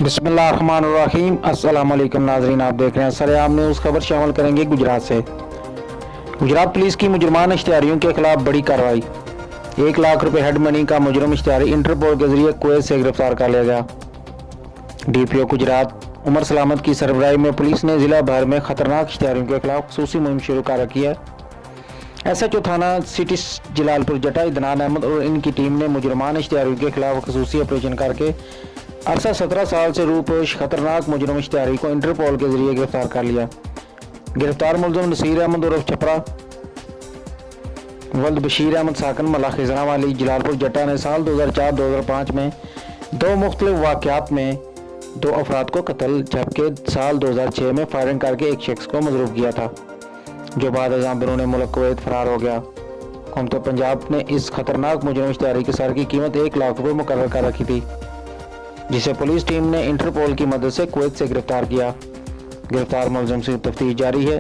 बिस्मिल्लाहिर्रहमानिर्रहीम। अस्सलाम वालेकुम नाज़रीन, आप देख रहे हैं सरेआम न्यूज़। खबर शामिल करेंगे गुजरात से। गुजरात पुलिस की मुजरमान इश्तिहारियों के खिलाफ बड़ी कार्रवाई। 1 लाख रुपए हेड मनी का मुजरम इश्तिहारी इंटरपोल के जरिए कुवैत से गिरफ्तार कर लिया गया। DPO गुजरात उमर सलामत की सरबराही में पुलिस ने जिला भर में खतरनाक इश्तिहारियों के खिलाफ खुसूसी मुहिम शुरू कर रखी है। SHO थाना सिटी जलालपुर जटा इदनान अहमद और इनकी टीम ने मुजरमान इश्तिहारियों के खिलाफ खुसूसी ऑपरेशन करके अरसा 17 साल से रूपोश खतरनाक मुजरम इश्तिहारी को इंटरपोल के जरिए गिरफ्तार कर लिया। गिरफ्तार मुलजम नसीर अहमद उर्फ छपरा वल्द बशीर अहमद साकन मला खिजरा वाली जलालपुर जटा ने साल 2004-2005 में 2 मुख्तलिफ वाक़यात में 2 अफराद को कत्ल जबकि साल 2006 में फायरिंग करके एक शख्स को मजरूब किया था, जो बाद अज़ां बिरून मुल्क कुवैत फरार हो गया। हुकूमत पंजाब ने इस खतरनाक मुजरम इश्तिहारी की सर की कीमत 1 लाख रुपये मुकर्रर कर रखी थी, जिसे पुलिस टीम ने इंटरपोल की मदद से कुवैत से गिरफ्तार किया। गिरफ्तार मुलजिम से तफ्तीश जारी है।